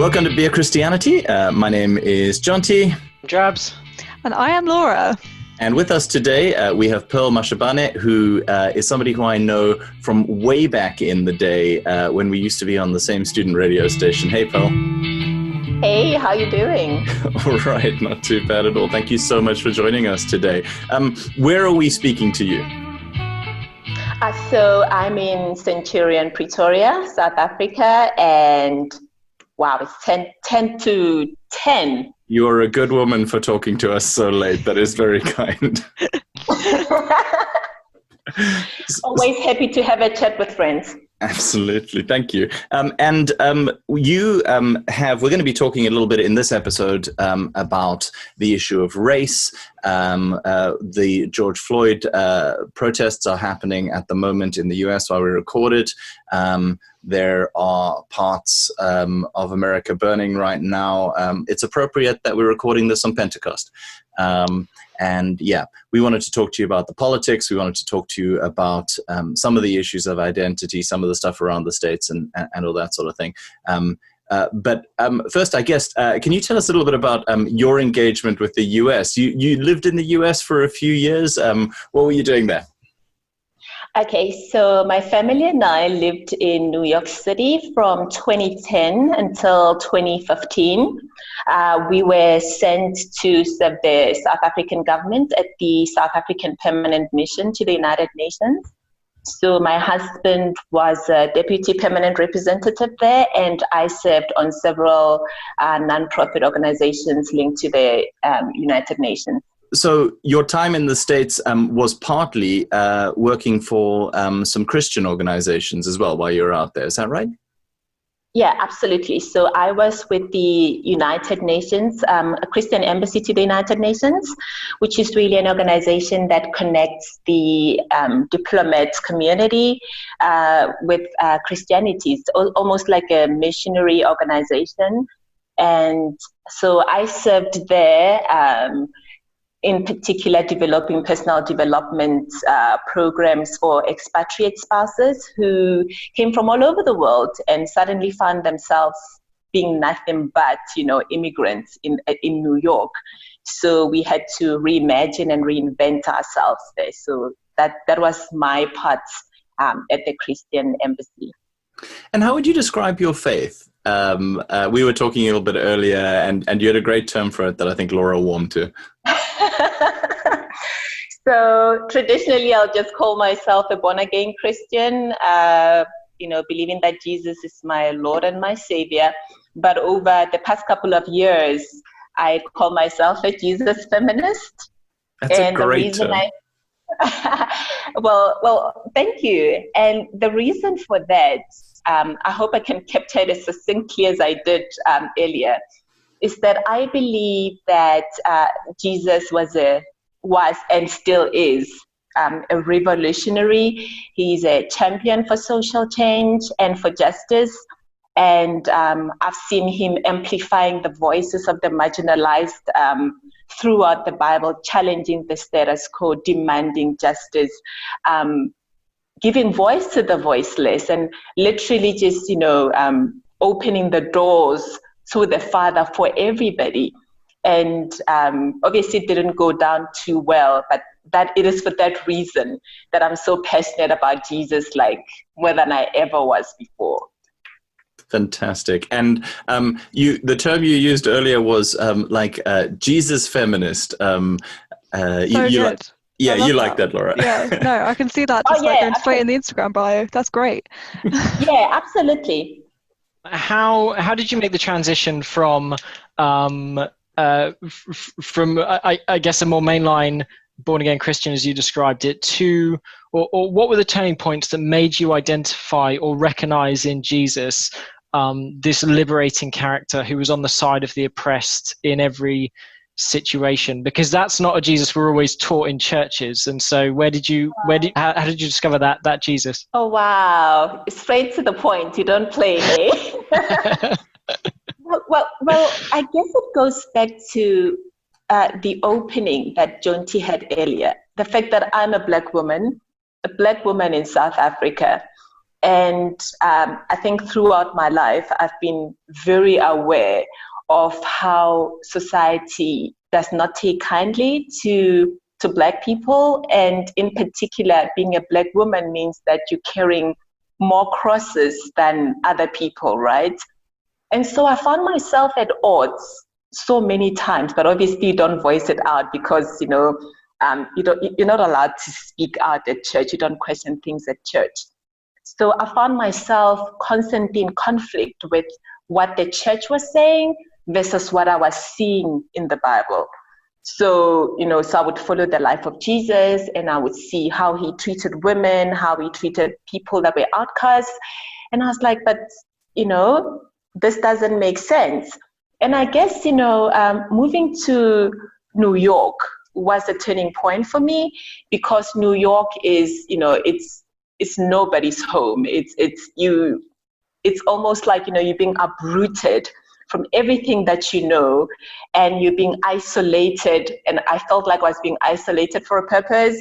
Welcome to Beer Christianity. My name is Jonty. Drabs. And I am Laura. And with us today, we have Pearl Mashabane, who is somebody who I know from way back in the day when we used to be on the same student radio station. Hey, Pearl. Hey, how you doing? All right, not too bad at all. Thank you so much for joining us today. Where are we speaking to you? So I'm in Centurion, Pretoria, South Africa, and wow, it's 10 to 10. You're a good woman for talking to us so late. That is very kind. Always happy to have a chat with friends. Absolutely. Thank you. You we're going to be talking a little bit in this episode about the issue of race. The George Floyd protests are happening at the moment in the US while we record it. There are parts of America burning right now. It's appropriate that we're recording this on Pentecost. And yeah, we wanted to talk to you about the politics. We wanted to talk to you about some of the issues of identity, some of the stuff around the states and all that sort of thing. But first, I guess, can you tell us a little bit about your engagement with the US? You lived in the US for a few years. What were you doing there? Okay, so my family and I lived in New York City from 2010 until 2015. We were sent to serve the South African government at the South African Permanent Mission to the United Nations. So my husband was a deputy permanent representative there, and I served on several non-profit organizations linked to the United Nations. So your time in the States was partly working for some Christian organizations as well while you were out there. Is that right? Yeah, absolutely. So I was with the United Nations, a Christian embassy to the United Nations, which is really an organization that connects the diplomat community with Christianity. It's almost like a missionary organization. And so I served there, in particular developing personal development programs for expatriate spouses who came from all over the world and suddenly found themselves being nothing but, immigrants in New York. So we had to reimagine and reinvent ourselves there. So that was my part at the Christian embassy. And how would you describe your faith? We were talking a little bit earlier, and you had a great term for it that I think Laura warmed to. So traditionally, I'll just call myself a born-again Christian, believing that Jesus is my Lord and my Savior. But over the past couple of years, I call myself a Jesus feminist. That's a great term. Well, thank you. And the reason for that, I hope I can capture it as succinctly as I did earlier, is that I believe that Jesus was and still is a revolutionary. He's a champion for social change and for justice. And I've seen him amplifying the voices of the marginalized throughout the Bible, challenging the status quo, demanding justice, giving voice to the voiceless, and literally just, opening the doors to the Father for everybody. And obviously it didn't go down too well, but that it is for that reason that I'm so passionate about Jesus, like more than I ever was before. Fantastic. And the term you used earlier was Jesus feminist. You like that, Laura. Yeah, no, I can see that just going straight in the Instagram bio. That's great. Yeah, absolutely. How did you make the transition from I guess a more mainline born again Christian, as you described it, to or what were the turning points that made you identify or recognize in Jesus this liberating character who was on the side of the oppressed in every situation? Because that's not a Jesus we're always taught in churches. And so how did you discover that Jesus? Oh, wow. Straight to the point. You don't play, eh? Well, I guess it goes back to the opening that Jonty had earlier. The fact that I'm a black woman in South Africa. And I think throughout my life, I've been very aware of how society does not take kindly to Black people. And in particular, being a Black woman means that you're carrying more crosses than other people, right? And so I found myself at odds so many times, but obviously you don't voice it out because, you're not allowed to speak out at church. You don't question things at church. So I found myself constantly in conflict with what the church was saying versus what I was seeing in the Bible. So, so I would follow the life of Jesus, and I would see how he treated women, how he treated people that were outcasts. And I was like, but, this doesn't make sense. And I guess, moving to New York was a turning point for me, because New York is, it's nobody's home. It's almost like, you're being uprooted from everything that you know, and you're being isolated. And I felt like I was being isolated for a purpose.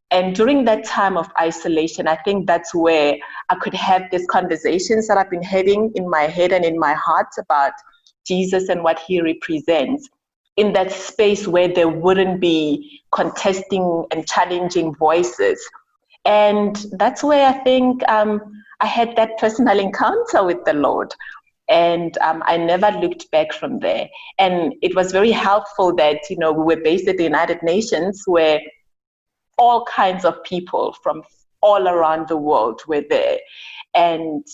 And during that time of isolation, I think that's where I could have these conversations that I've been having in my head and in my heart about Jesus and what he represents, in that space where there wouldn't be contesting and challenging voices. And that's where I think I had that personal encounter with the Lord. And I never looked back from there. And it was very helpful that, we were based at the United Nations, where all kinds of people from all around the world were there. And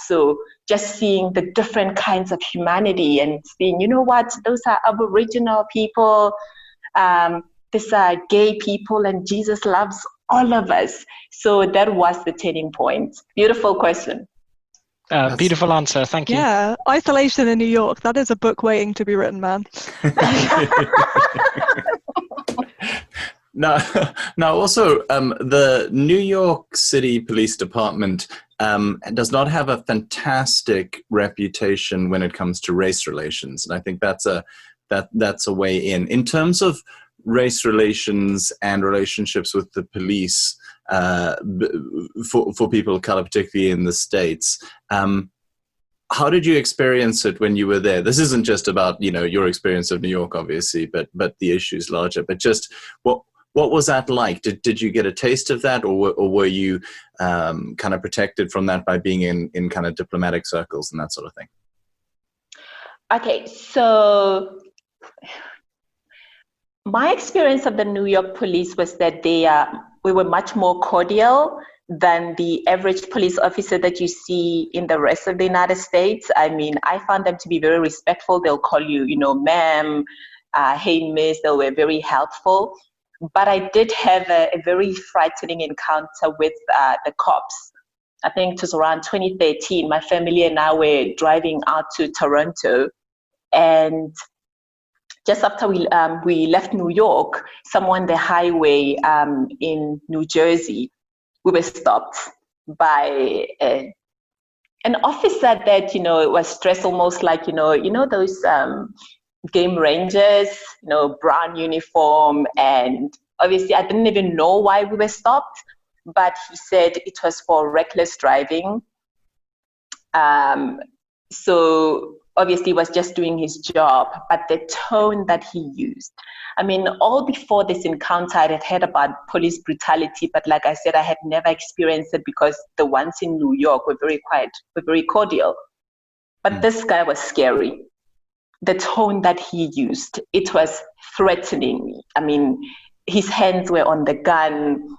so just seeing the different kinds of humanity and seeing, those are Aboriginal people, these are gay people, and Jesus loves all of us. So that was the turning point. Beautiful question. Beautiful answer. Thank you. Yeah, Isolation in New York. That is a book waiting to be written, man. Now, also, the New York City Police Department does not have a fantastic reputation when it comes to race relations, and I think that's a way in. In terms of race relations and relationships with the police for people of color, particularly in the States, how did you experience it when you were there? This isn't just about your experience of New York, obviously, but the issue's larger. But just what was that like? Did you get a taste of that, or were you kind of protected from that by being in kind of diplomatic circles and that sort of thing? Okay, so my experience of the New York police was that we were much more cordial than the average police officer that you see in the rest of the United States. I mean, I found them to be very respectful. They'll call you, ma'am, hey, miss. They were very helpful. But I did have a very frightening encounter with the cops. I think it was around 2013. My family and I were driving out to Toronto, and just after we left New York, somewhere on the highway in New Jersey, we were stopped by an officer that was dressed almost like those game rangers, brown uniform, and obviously I didn't even know why we were stopped, but he said it was for reckless driving. So obviously he was just doing his job, but the tone that he used, I mean, all before this encounter I had heard about police brutality, but like I said, I had never experienced it because the ones in New York were very quiet, were very cordial. But this guy was scary. The tone that he used, it was threatening. I mean, his hands were on the gun.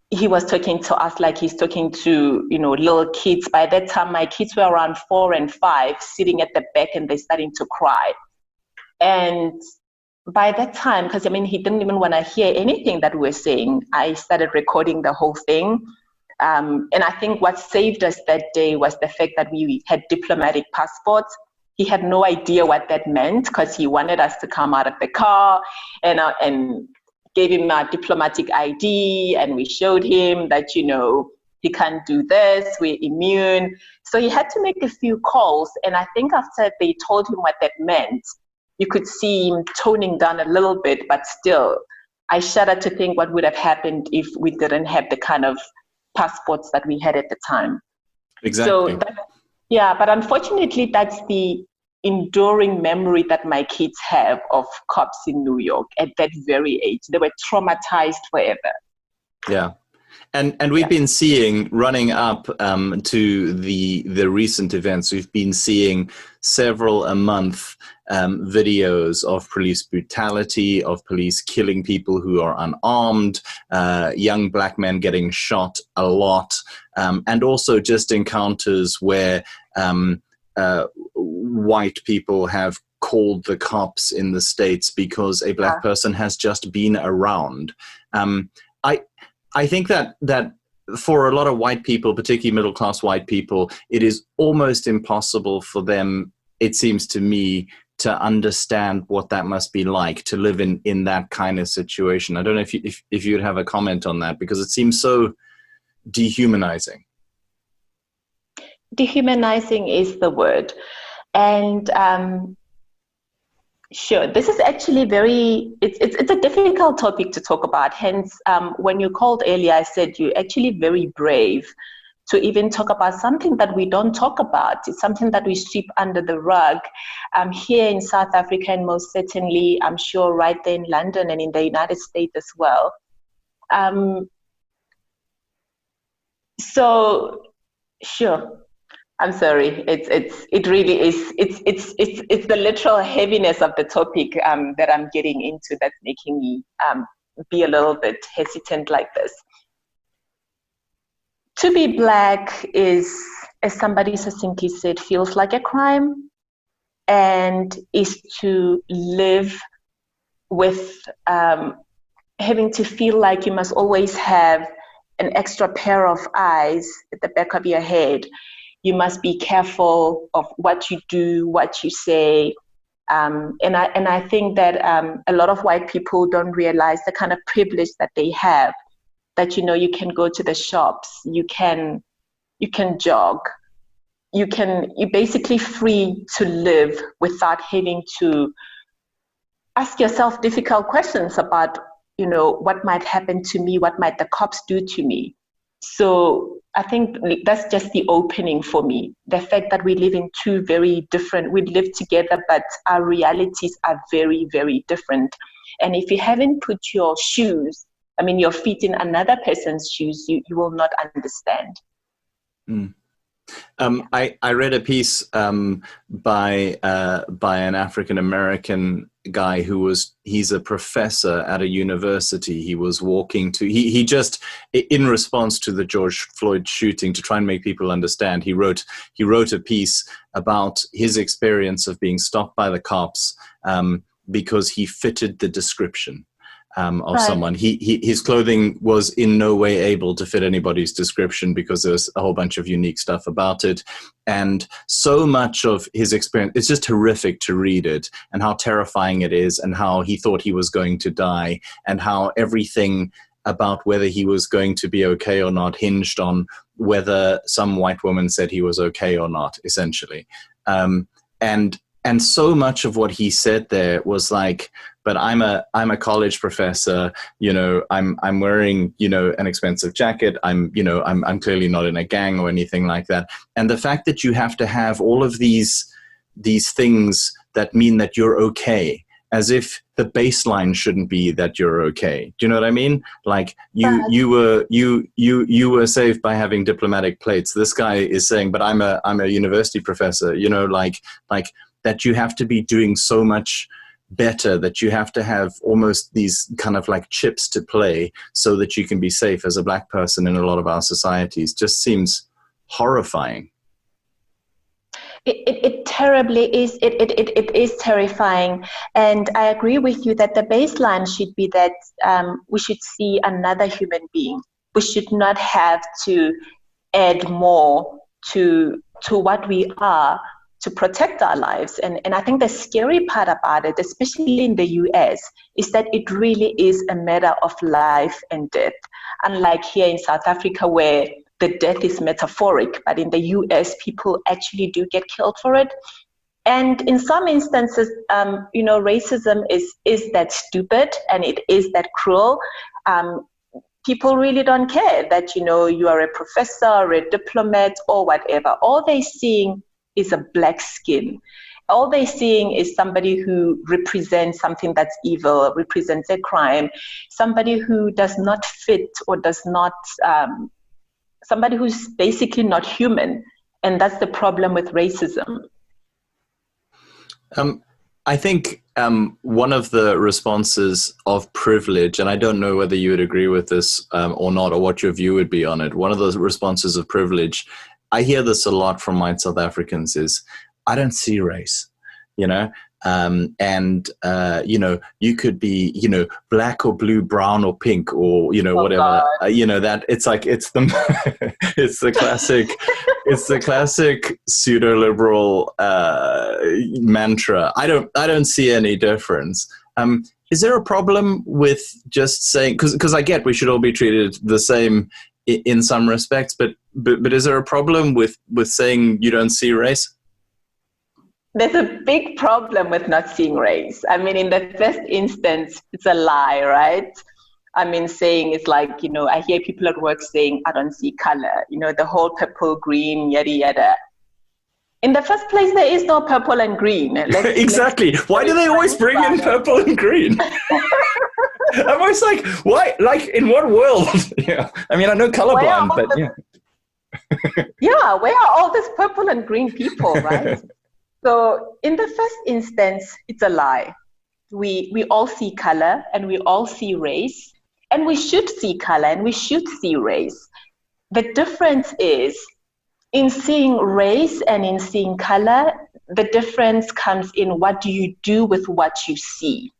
He was talking to us like he's talking to, little kids. By that time, my kids were around 4 and 5, sitting at the back, and they're starting to cry. And by that time, because he didn't even want to hear anything that we were saying, I started recording the whole thing. And I think what saved us that day was the fact that we had diplomatic passports. He had no idea what that meant, because he wanted us to come out of the car and gave him a diplomatic ID, and we showed him that, he can't do this, we're immune. So he had to make a few calls, and I think after they told him what that meant, you could see him toning down a little bit, but still, I shudder to think what would have happened if we didn't have the kind of passports that we had at the time. Exactly. So yeah, but unfortunately, that's the enduring memory that my kids have of cops in New York at that very age. They were traumatized forever. Yeah. And we've been seeing, running up to the recent events, we've been seeing several a month videos of police brutality, of police killing people who are unarmed, young black men getting shot a lot, and also just encounters where white people have called the cops in the States because a black person has just been around. I think that for a lot of white people, particularly middle-class white people, it is almost impossible for them, it seems to me, to understand what that must be like to live in that kind of situation. I don't know if you'd have a comment on that, because it seems so dehumanizing. Dehumanizing is the word. And sure, this is actually it's a difficult topic to talk about. Hence, when you called earlier, I said you're actually very brave to even talk about something that we don't talk about. It's something that we sweep under the rug here in South Africa, and most certainly, I'm sure, right there in London and in the United States as well. So, sure. I'm sorry. It really is. It's the literal heaviness of the topic that I'm getting into that's making me be a little bit hesitant like this. To be black is, as somebody succinctly said, feels like a crime, and is to live with having to feel like you must always have an extra pair of eyes at the back of your head. You must be careful of what you do, what you say. And I think that a lot of white people don't realize the kind of privilege that they have, that, you know, you can go to the shops, you can jog, you're basically free to live without having to ask yourself difficult questions about, you know, what might happen to me, what might the cops do to me. So I think that's just the opening for me. The fact that we live in two very different, we live together, but our realities are very, very different. And if you haven't put your feet in another person's shoes, you will not understand. Mm. I read a piece by an African-American guy he's a professor at a university. He was walking to, he just, in response to the George Floyd shooting, to try and make people understand, he wrote a piece about his experience of being stopped by the cops because he fitted the description of someone. His clothing was in no way able to fit anybody's description because there's a whole bunch of unique stuff about it. And so much of his experience, it's just horrific to read it, and how terrifying it is, and how he thought he was going to die, and how everything about whether he was going to be okay or not hinged on whether some white woman said he was okay or not, essentially. And so much of what he said there was like, but I'm a college professor, you know, I'm wearing, you know, an expensive jacket. I'm clearly not in a gang or anything like that. And the fact that you have to have all of these things that mean that you're okay, as if the baseline shouldn't be that you're okay. Do you know what I mean? Like you were saved by having diplomatic plates. This guy is saying, but I'm a university professor, you know, like that you have to be doing so much better, that you have to have almost these kind of like chips to play so that you can be safe as a black person in a lot of our societies, just seems horrifying. It terribly is. It is terrifying. And I agree with you that the baseline should be that we should see another human being. We should not have to add more to what we are to protect our lives. And I think the scary part about it, especially in the US, is that it really is a matter of life and death. Unlike here in South Africa, where the death is metaphoric, but in the US, people actually do get killed for it. And in some instances, racism is that stupid, and it is that cruel. people really don't care that, you are a professor or a diplomat or whatever. All they're seeing is a black skin. All they're seeing is somebody who represents something that's evil, represents a crime, somebody who does not fit or does not, somebody who's basically not human. And that's the problem with racism. I think one of the responses of privilege, and I don't know whether you would agree with this or not, or what your view would be on it. One of those responses of privilege, I hear this a lot from white South Africans, is I don't see race, and you could be, black or blue, brown or pink, or whatever. That it's like it's the it's the classic. It's the classic pseudo-liberal mantra. I don't see any difference. Is there a problem with just saying, because I get we should all be treated the same in some respects, but is there a problem with saying you don't see race? There's a big problem with not seeing race. I mean, in the first instance, it's a lie, right? I mean, saying it's like, I hear people at work saying, I don't see color, the whole purple, green, yada, yada. In the first place, there is no purple and green. Exactly. Why do they always bring in purple and green? I'm always like, why? Like, in what world? Yeah. I mean, I know colorblind, but yeah. Yeah, where are all these purple and green people, right? So in the first instance, it's a lie. We all see color and we all see race, and we should see color and we should see race. The difference is in seeing race and in seeing color, the difference comes in what do you do with what you see,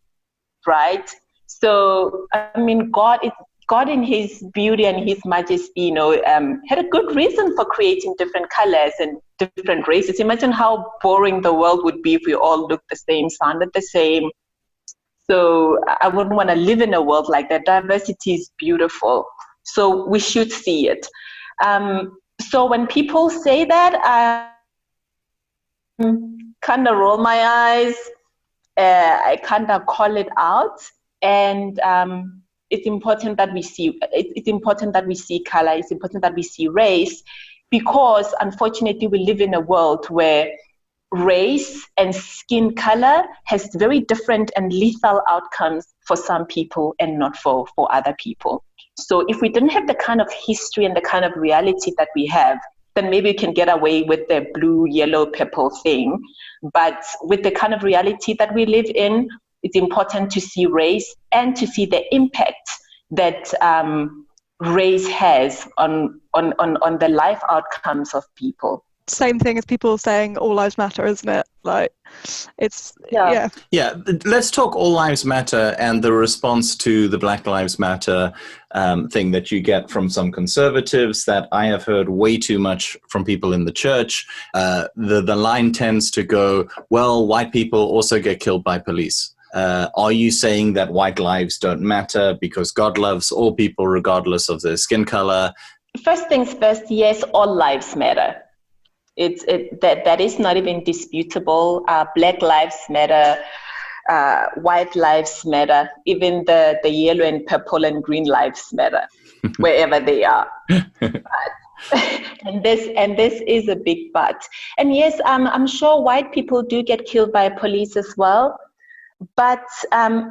right? So, I mean, God in his beauty and his majesty, had a good reason for creating different colors and different races. Imagine how boring the world would be if we all looked the same, sounded the same. So I wouldn't want to live in a world like that. Diversity is beautiful. So we should see it. So when people say that, I kind of roll my eyes. I kind of call it out. And it's important that we see. It's important that we see color. It's important that we see race, because unfortunately we live in a world where race and skin color has very different and lethal outcomes for some people and not for other people. So if we didn't have the kind of history and the kind of reality that we have, then maybe we can get away with the blue, yellow, purple thing. But with the kind of reality that we live in, it's important to see race and to see the impact that race has on the life outcomes of people. Same thing as people saying all lives matter, isn't it? Like, it's yeah. Let's talk all lives matter and the response to the Black Lives Matter thing that you get from some conservatives that I have heard way too much from people in the church. The line tends to go, well, white people also get killed by police. Are you saying that white lives don't matter because God loves all people regardless of their skin color? First things first, yes, all lives matter. That is not even disputable. Black lives matter, white lives matter, even the yellow and purple and green lives matter, wherever they are. And this is a big but. And yes, I'm sure white people do get killed by police as well. But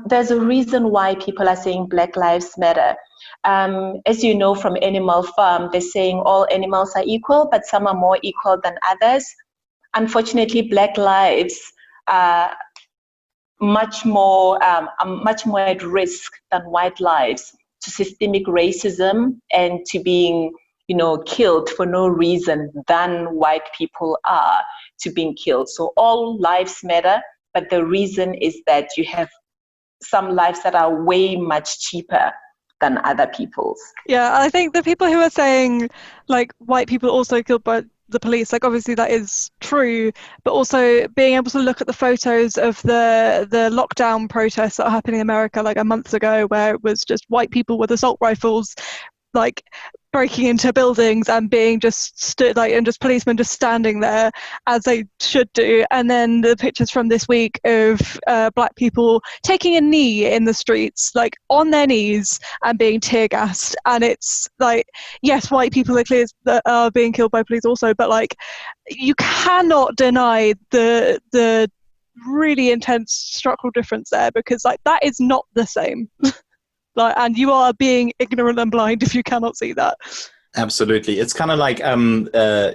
there's a reason why people are saying Black Lives Matter. As you know from Animal Farm, they're saying all animals are equal, but some are more equal than others. Unfortunately, Black lives are much more at risk than white lives to systemic racism and to being, killed for no reason than white people are to being killed. So all lives matter. But the reason is that you have some lives that are way much cheaper than other people's. Yeah, I think the people who are saying, like, white people also killed by the police, like, obviously that is true, but also being able to look at the photos of the lockdown protests that are happening in America, like a month ago, where it was just white people with assault rifles, like breaking into buildings and being just and just policemen just standing there as they should do. And then the pictures from this week of black people taking a knee in the streets, like on their knees, and being tear gassed. And it's like, yes, white people are clear that are being killed by police also, but like you cannot deny the really intense structural difference there, because like that is not the same. Like, and you are being ignorant and blind if you cannot see that. Absolutely. It's kind of like,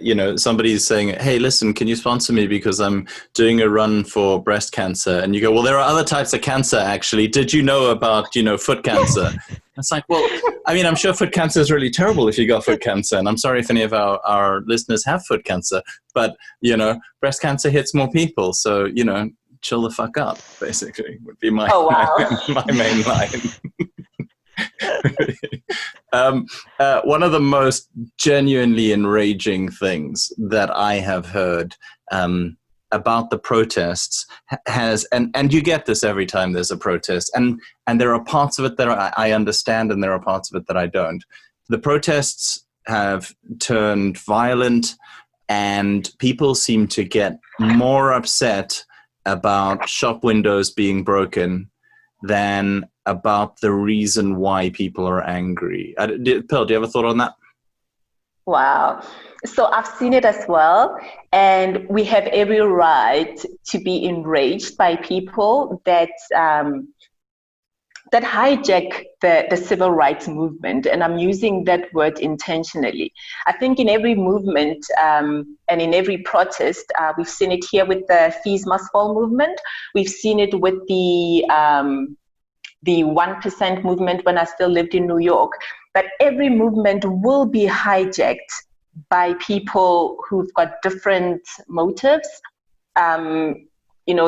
you know, somebody's saying, hey, listen, can you sponsor me because I'm doing a run for breast cancer? And you go, well, there are other types of cancer, actually. Did you know about, you know, foot cancer? It's like, well, I mean, I'm sure foot cancer is really terrible if you got foot cancer. And I'm sorry if any of our listeners have foot cancer. But, you know, breast cancer hits more people. So, you know, chill the fuck up, basically, would be my, my main line. One of the most genuinely enraging things that I have heard about the protests has, and you get this every time there's a protest, and there are parts of it that I understand and there are parts of it that I don't. The protests have turned violent, and people seem to get more upset about shop windows being broken than about the reason why people are angry. Pearl, do you have a thought on that? Wow. So I've seen it as well. And we have every right to be enraged by people that that hijack the civil rights movement. And I'm using that word intentionally. I think in every movement and in every protest, we've seen it here with the Fees Must Fall movement. We've seen it with the 1% movement when I still lived in New York. But every movement will be hijacked by people who've got different motives. You know,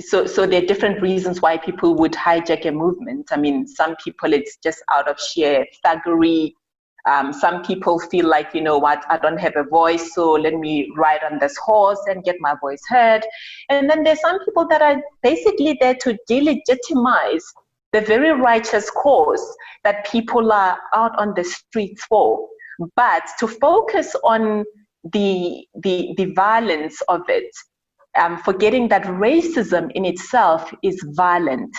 so there are different reasons why people would hijack a movement. I mean, some people, it's just out of sheer thuggery. Some people feel like, you know what, I don't have a voice, so let me ride on this horse and get my voice heard. And then there's some people that are basically there to delegitimize the very righteous cause that people are out on the streets for. But to focus on the violence of it, forgetting that racism in itself is violent,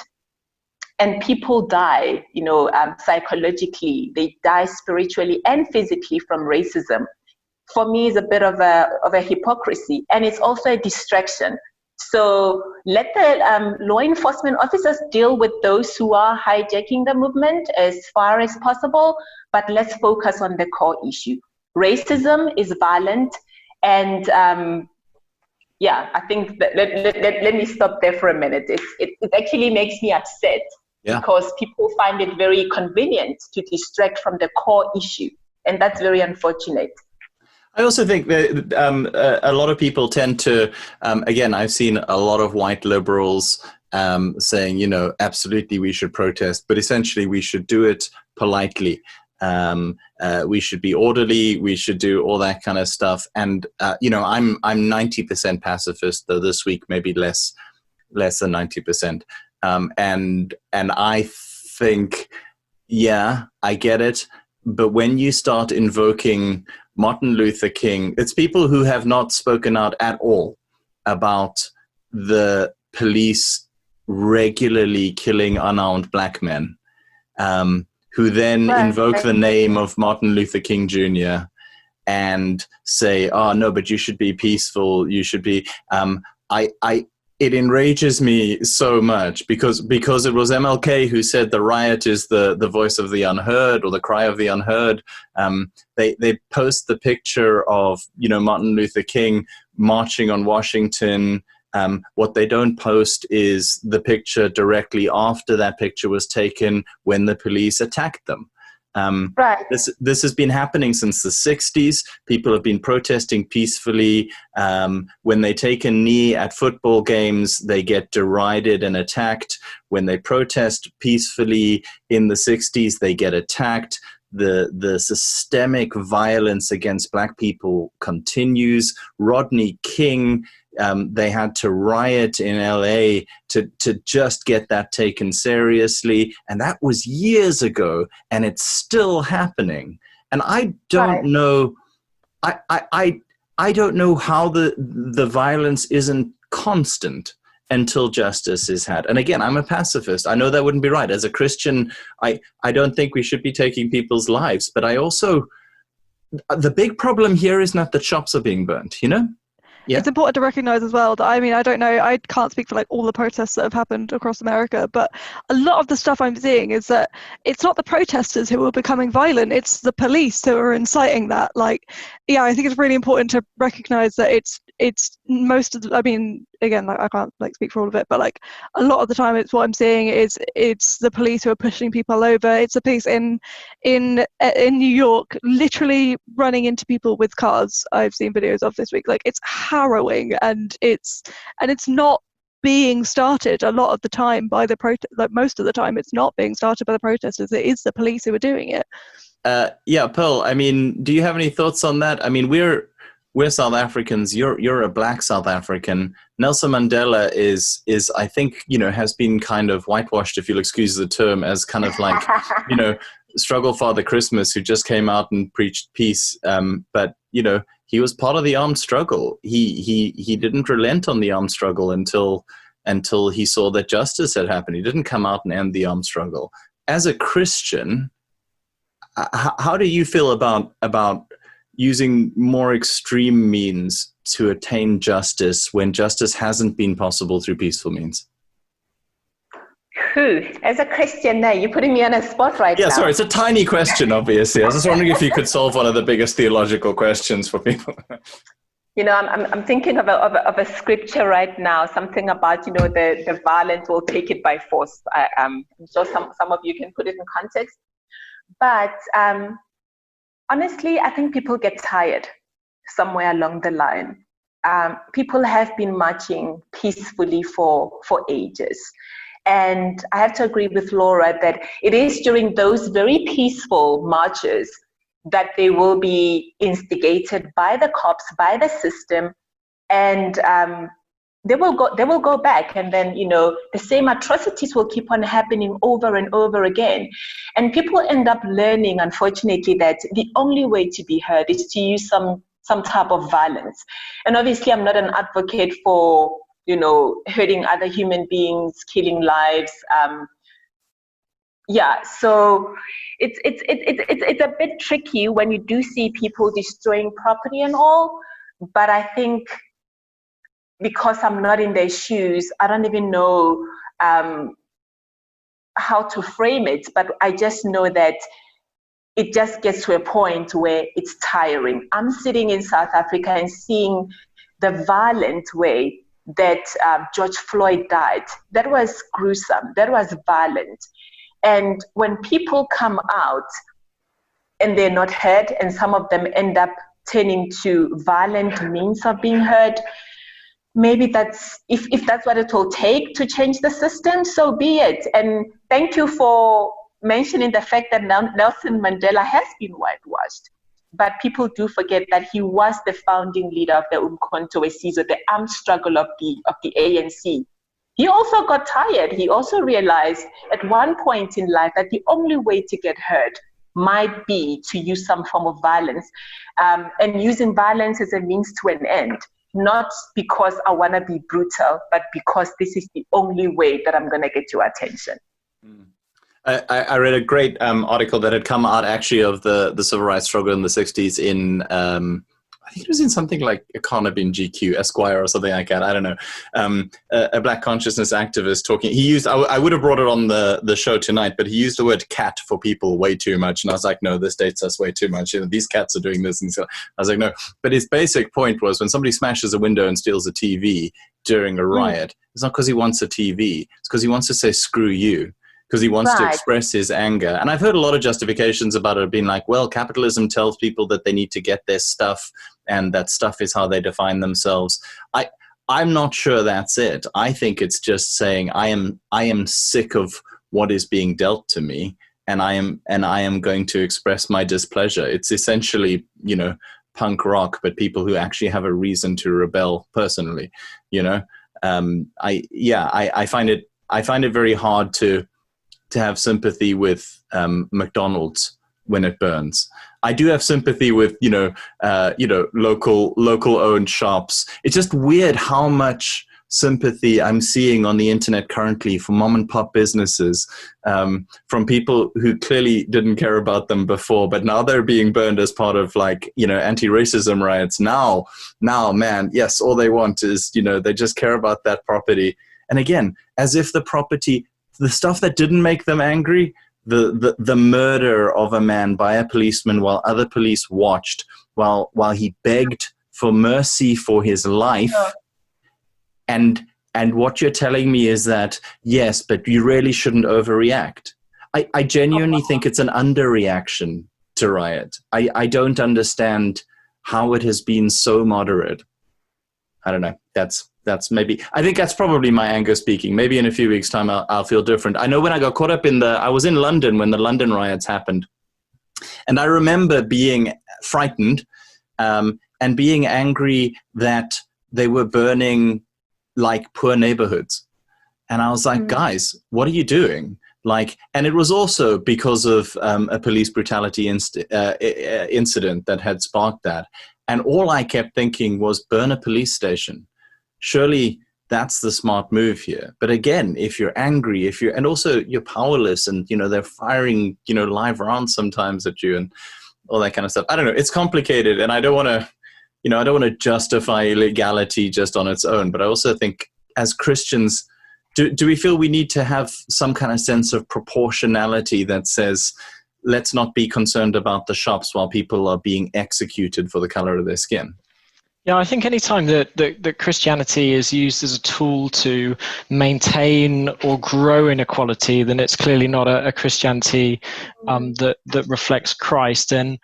and people die, you know, psychologically, they die spiritually and physically from racism. For me, is a bit of a hypocrisy, and it's also a distraction. So let the law enforcement officers deal with those who are hijacking the movement as far as possible, but let's focus on the core issue. Racism is violent, and yeah, I think that let me stop there for a minute. It actually makes me upset, because people find it very convenient to distract from the core issue, and that's very unfortunate. I also think that a lot of people tend to, again, I've seen a lot of white liberals saying, you know, absolutely we should protest, but essentially we should do it politely. We should be orderly. We should do all that kind of stuff. And, you know, I'm 90% pacifist, though this week maybe less than 90%. And I think, yeah, I get it. But when you start invoking Martin Luther King, it's people who have not spoken out at all about the police regularly killing unarmed black men, who then invoke the name of Martin Luther King Jr. and say, oh, no, but you should be peaceful. You should be, it enrages me so much because it was MLK who said the riot is the voice of the unheard, or the cry of the unheard. They post the picture of, you know, Martin Luther King marching on Washington. What they don't post is the picture directly after that picture was taken when the police attacked them. Right. This has been happening since the 60s. People have been protesting peacefully. When they take a knee at football games, they get derided and attacked. When they protest peacefully in the 60s, they get attacked. the systemic violence against Black people continues. Rodney King, they had to riot in LA to just get that taken seriously. And that was years ago, and it's still happening. And I don't know, I don't know how the violence isn't constant until justice is had. And again, I'm a pacifist. I know that wouldn't be right. As a Christian, I don't think we should be taking people's lives. But I also, the big problem here is not that shops are being burnt, you know? Yeah. It's important to recognize as well that, I mean, I don't know, I can't speak for like all the protests that have happened across America, but a lot of the stuff I'm seeing is that it's not the protesters who are becoming violent, it's the police who are inciting that. Like, yeah, I think it's really important to recognize that it's most of the, I mean, again, like I can't like speak for all of it, but like a lot of the time it's what I'm seeing is it's the police who are pushing people over. It's the police in New York literally running into people with cars. I've seen videos of this week. Like, it's harrowing, and it's not being started a lot of the time by the like most of the time it's not being started by the protesters. It is the police who are doing it. Yeah, Pearl, I mean, do you have any thoughts on that? I mean, we're South Africans. You're a Black South African. Nelson Mandela is I think, you know, has been kind of whitewashed, if you'll excuse the term, as kind of like, you know, struggle Father Christmas who just came out and preached peace. But, you know, he was part of the armed struggle. He didn't relent on the armed struggle until he saw that justice had happened. He didn't come out and end the armed struggle. As a Christian, how do you feel about using more extreme means to attain justice when justice hasn't been possible through peaceful means? As a Christian now, you're putting me on a spot right now. Yeah, sorry, it's a tiny question, obviously. I was just wondering if you could solve one of the biggest theological questions for people. You know, I'm thinking of a scripture right now, something about, you know, the violent will take it by force. I'm sure some of you can put it in context. But honestly, I think people get tired somewhere along the line. People have been marching peacefully for ages. And I have to agree with Laura that it is during those very peaceful marches that they will be instigated by the cops, by the system, and they will go back, and then, you know, the same atrocities will keep on happening over and over again. And people end up learning, unfortunately, that the only way to be heard is to use some type of violence. And obviously, I'm not an advocate for, you know, hurting other human beings, killing lives. So it's a bit tricky when you do see people destroying property and all. But I think because I'm not in their shoes, I don't even know how to frame it. But I just know that it just gets to a point where it's tiring. I'm sitting in South Africa and seeing the violent way that George Floyd died. That was gruesome. That was violent. And when people come out and they're not heard, and some of them end up turning to violent means of being heard, maybe that's, if that's what it will take to change the system, so be it. And thank you for mentioning the fact that Nelson Mandela has been whitewashed. But people do forget that he was the founding leader of the Umkhonto weSizwe, the armed struggle of the ANC. He also got tired. He also realized at one point in life that the only way to get heard might be to use some form of violence, and using violence as a means to an end, not because I want to be brutal, but because this is the only way that I'm going to get your attention. I read a great article that had come out actually of the civil rights struggle in the 60s in, I think it was in something like a column in GQ, Esquire or something like that. I don't know. A Black consciousness activist talking. He used, I would have brought it on the show tonight, but he used the word cat for people way too much. And I was like, no, this dates us way too much. You know, these cats are doing this. And so I was like, no. But his basic point was when somebody smashes a window and steals a TV during a riot, it's not because he wants a TV. It's because he wants to say, screw you. Because he wants to express his anger. And I've heard a lot of justifications about it being like, well, capitalism tells people that they need to get their stuff, and that stuff is how they define themselves. I'm not sure that's it. I think it's just saying I am sick of what is being dealt to me, I am going to express my displeasure. It's essentially, punk rock, but people who actually have a reason to rebel personally. I find it very hard to have sympathy with McDonald's when it burns. I do have sympathy with local owned shops. It's just weird how much sympathy I'm seeing on the internet currently for mom and pop businesses, from people who clearly didn't care about them before, but now they're being burned as part of anti-racism riots. Now, man, yes, all they want is, they just care about that property. And again, as if the stuff that didn't make them angry, the murder of a man by a policeman while other police watched, while he begged for mercy for his life. Yeah. And what you're telling me is that, yes, but you really shouldn't overreact. I genuinely think it's an underreaction to riot. I don't understand how it has been so moderate. I don't know. That's maybe, I think that's probably my anger speaking. Maybe in a few weeks' time I'll feel different. I know when I got caught up I was in London when the London riots happened. And I remember being frightened and being angry that they were burning like poor neighborhoods. And I was like, guys, what are you doing? And it was also because of a police brutality incident that had sparked that. And all I kept thinking was burn a police station. Surely that's the smart move here. But again, if you're angry, and also you're powerless, and they're firing live rounds sometimes at you and all that kind of stuff. I don't know. It's complicated, and I don't want to justify illegality just on its own. But I also think as Christians, do we feel we need to have some kind of sense of proportionality that says, let's not be concerned about the shops while people are being executed for the color of their skin? Yeah, I think any time that Christianity is used as a tool to maintain or grow inequality, then it's clearly not a Christianity that reflects Christ. And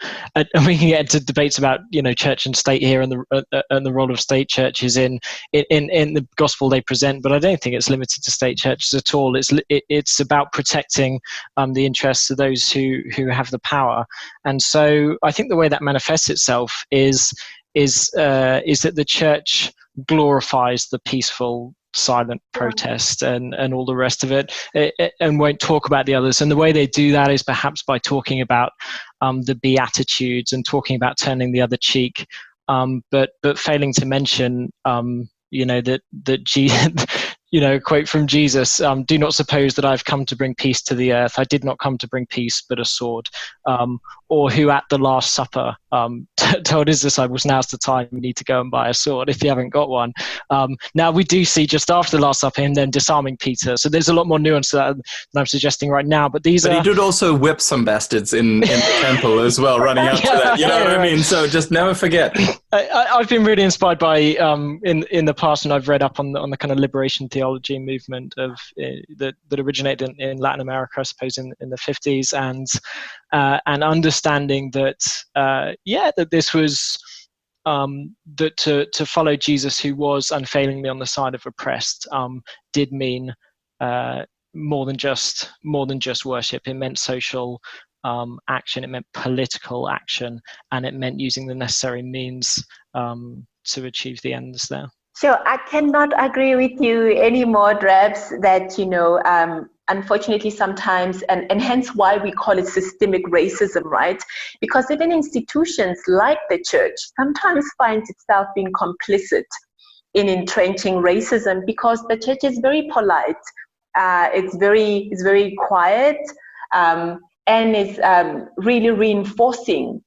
we can get into debates about church and state here and the role of state churches in the gospel they present. But I don't think it's limited to state churches at all. It's about protecting the interests of those who have the power. And so I think the way that manifests itself is that the church glorifies the peaceful, silent protest and all the rest of it, and won't talk about the others. And the way they do that is perhaps by talking about the Beatitudes and talking about turning the other cheek, but failing to mention that Jesus. Quote from Jesus, do not suppose that I've come to bring peace to the earth. I did not come to bring peace, but a sword. Or who at the Last Supper told his disciples, now's the time, you need to go and buy a sword if you haven't got one. Now we do see just after the Last Supper him then disarming Peter. So there's a lot more nuance to that than I'm suggesting right now. But he did also whip some bastards in the temple as well, running up to that. You know what I mean? So just never forget. I've been really inspired by, in the past, and I've read up on the kind of liberation theology movement of that originated in Latin America, I suppose, in the 50s, and understanding that that this was that to follow Jesus, who was unfailingly on the side of oppressed, did mean more than just worship. It meant social action, it meant political action, and it meant using the necessary means to achieve the ends there. Sure, I cannot agree with you anymore, Drabs, that, unfortunately sometimes, and hence why we call it systemic racism, right? Because even institutions like the church sometimes finds itself being complicit in entrenching racism, because the church is very polite, it's very quiet, and it's really reinforcing,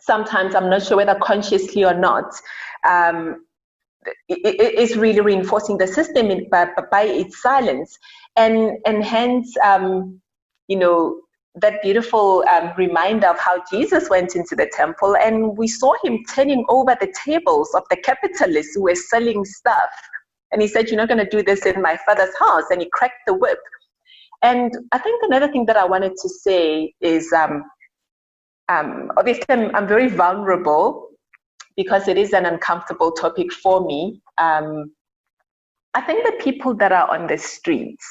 sometimes, I'm not sure whether consciously or not, it is really reinforcing the system by its silence, and hence that beautiful reminder of how Jesus went into the temple, and we saw him turning over the tables of the capitalists who were selling stuff, and he said, "You're not going to do this in my Father's house," and he cracked the whip. And I think another thing that I wanted to say is, obviously I'm very vulnerable, because it is an uncomfortable topic for me. I think the people that are on the streets,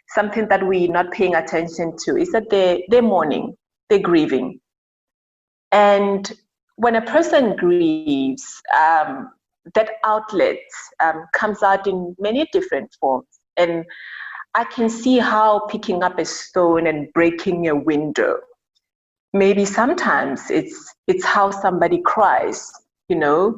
something that we're not paying attention to is that they're mourning, they're grieving. And when a person grieves, that outlet comes out in many different forms. And I can see how picking up a stone and breaking a window, maybe sometimes it's how somebody cries, you know.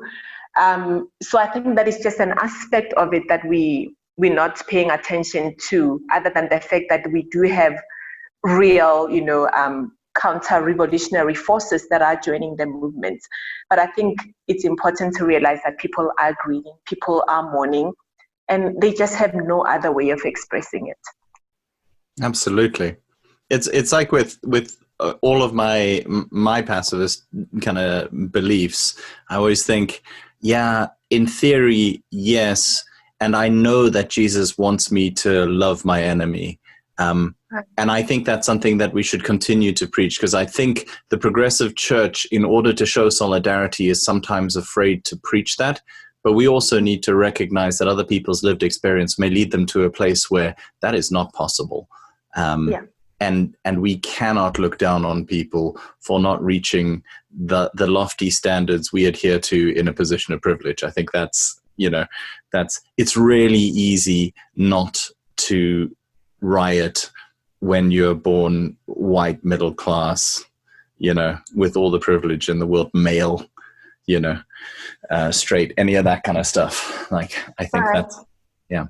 So I think that is just an aspect of it that we're not paying attention to, other than the fact that we do have real, you know, counter-revolutionary forces that are joining the movement. But I think it's important to realize that people are grieving, people are mourning, and they just have no other way of expressing it. Absolutely. It's like with all of my pacifist kind of beliefs, I always think, yeah, in theory, yes, and I know that Jesus wants me to love my enemy. And I think that's something that we should continue to preach, because I think the progressive church, in order to show solidarity, is sometimes afraid to preach that. But we also need to recognize that other people's lived experience may lead them to a place where that is not possible. And we cannot look down on people for not reaching the lofty standards we adhere to in a position of privilege. I think that's it's really easy not to riot when you're born white, middle class, you know, with all the privilege in the world, male, you know, straight, any of that kind of stuff. Like, I think that's, yeah.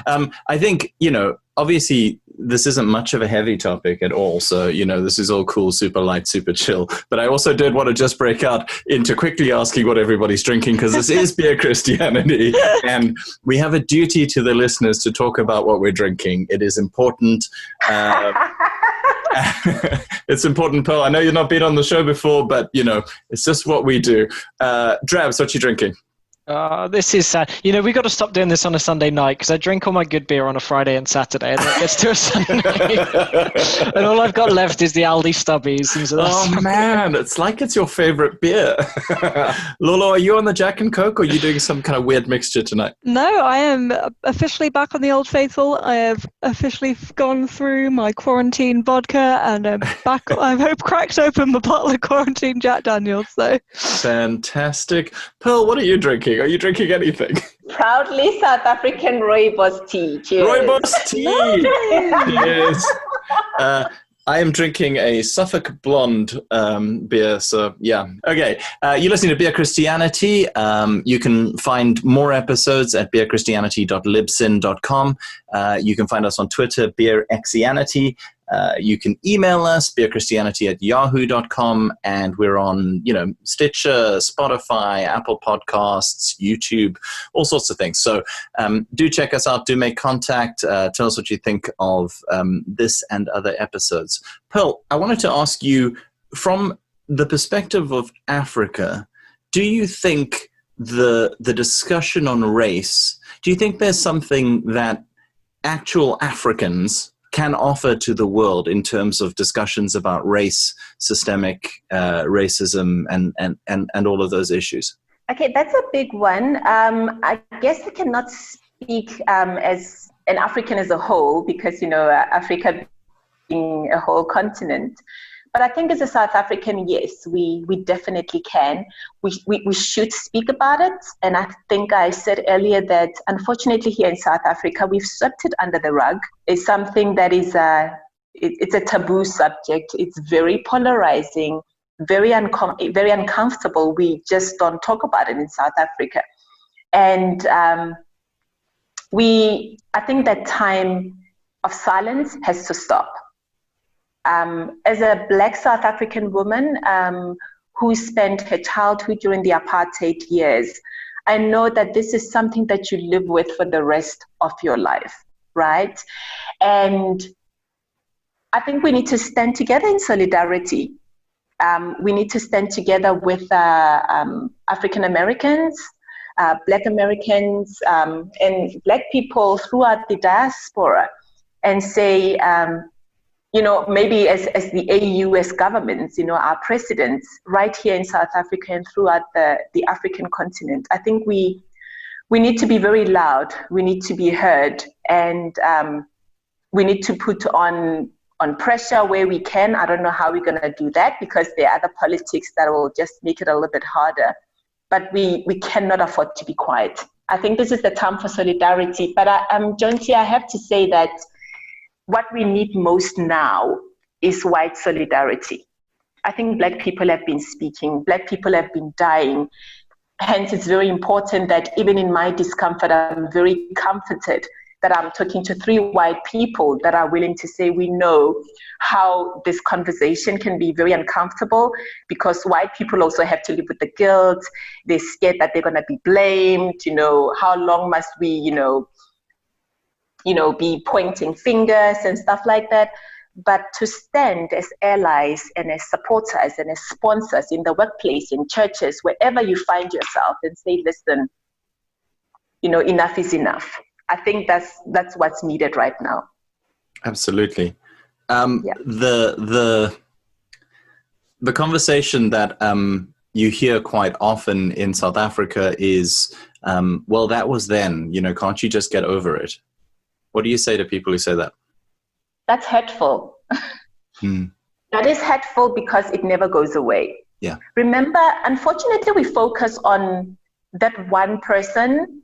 I think, you know, obviously this isn't much of a heavy topic at all. So, you know, this is all cool, super light, super chill. But I also did want to just break out into quickly asking what everybody's drinking, because this is Beer Christianity. And we have a duty to the listeners to talk about what we're drinking. It is important. It's important, Pearl. I know you've not been on the show before, but, you know, it's just what we do. Drabs, what you drinking? This is sad. You know, we got to stop doing this on a Sunday night, because I drink all my good beer on a Friday and Saturday, and then it gets to a Sunday, and all I've got left is the Aldi Stubbies. And so oh man, it's like it's your favorite beer. Lau-Lau, are you on the Jack and Coke, or are you doing some kind of weird mixture tonight? No, I am officially back on the Old Faithful. I have officially gone through my quarantine vodka, and I'm back. I've cracked open my bottle of quarantine Jack Daniels. So fantastic. Pearl, what are you drinking? Are you drinking anything? Proudly South African rooibos tea. Cheers. Rooibos tea. Yes. I am drinking a Suffolk Blonde beer, so yeah. Okay, you're listening to Beer Christianity. You can find more episodes at beerchristianity.libsyn.com. You can find us on Twitter, BeerXianity. You can email us, beerchristianity@yahoo.com, and we're on, you know, Stitcher, Spotify, Apple Podcasts, YouTube, all sorts of things. So do check us out, do make contact, tell us what you think of this and other episodes. Pearl, I wanted to ask you, from the perspective of Africa, do you think the discussion on race, do you think there's something that actual Africans can offer to the world in terms of discussions about race, systemic racism, and all of those issues? Okay, that's a big one. I guess I cannot speak as an African as a whole, because, you know, Africa being a whole continent. But I think as a South African, yes, we definitely can. We should speak about it. And I think I said earlier that, unfortunately, here in South Africa, we've swept it under the rug. It's something that is it's a taboo subject. It's very polarizing, very uncomfortable. We just don't talk about it in South Africa. And I think that time of silence has to stop. As a Black South African woman who spent her childhood during the apartheid years, I know that this is something that you live with for the rest of your life, right? And I think we need to stand together in solidarity. We need to stand together with African Americans, Black Americans, and Black people throughout the diaspora, and say, you know, maybe as the AU, as governments, you know, our presidents right here in South Africa and throughout the African continent, I think we need to be very loud. We need to be heard. And We need to put on pressure where we can. I don't know how we're going to do that because there are other politics that will just make it a little bit harder. But we cannot afford to be quiet. I think this is the time for solidarity. But Jonty, I have to say that what we need most now is white solidarity. I think Black people have been speaking. Black people have been dying. Hence, it's very important that even in my discomfort, I'm very comforted that I'm talking to 3 white people that are willing to say, we know how this conversation can be very uncomfortable because white people also have to live with the guilt. They're scared that they're going to be blamed. How long must we, be pointing fingers and stuff like that? But to stand as allies and as supporters and as sponsors in the workplace, in churches, wherever you find yourself, and say, listen, enough is enough. I think that's what's needed right now. Absolutely. The conversation that you hear quite often in South Africa is, well, that was then, can't you just get over it? What do you say to people who say that? That's hurtful. That is hurtful because it never goes away. Yeah. Remember, unfortunately, we focus on that one person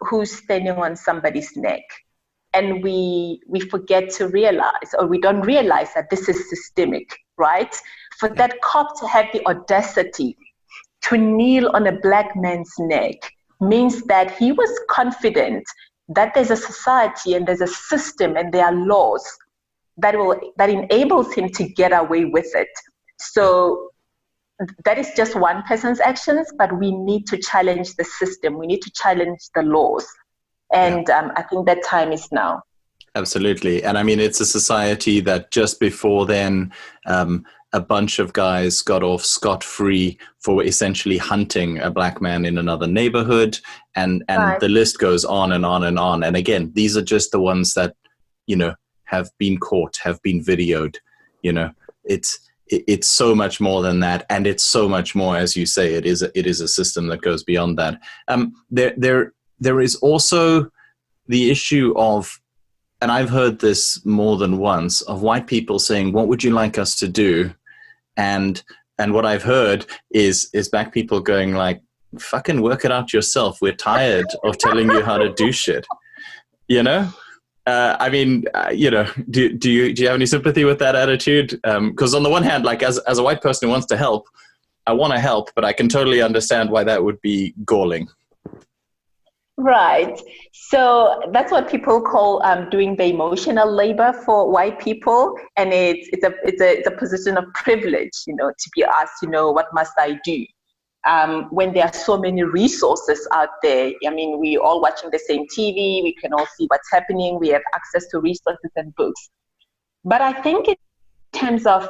who's standing on somebody's neck. And we forget to realize, or we don't realize that this is systemic, right? For that cop to have the audacity to kneel on a Black man's neck means that he was confident that there's a society and there's a system and there are laws that enables him to get away with it. So that is just one person's actions, but we need to challenge the system. We need to challenge the laws. And I think that time is now. Absolutely. And I mean, it's a society that just before then, a bunch of guys got off scot-free for essentially hunting a Black man in another neighborhood. And right. The list goes on and on and on. And again, these are just the ones that, have been caught, have been videoed. It's so much more than that. And it's so much more, as you say, it is a system that goes beyond that. There is also the issue of, and I've heard this more than once, of white people saying, what would you like us to do? And what I've heard is Black people going like, fucking work it out yourself. We're tired of telling you how to do shit. I mean, do you have any sympathy with that attitude? Because on the one hand, like as a white person who wants to help, I want to help, but I can totally understand why that would be galling. Right. So that's what people call doing the emotional labor for white people, and it's a position of privilege, to be asked, what must I do? When there are so many resources out there. I mean, we're all watching the same TV. We can all see what's happening. We have access to resources and books. But I think in terms of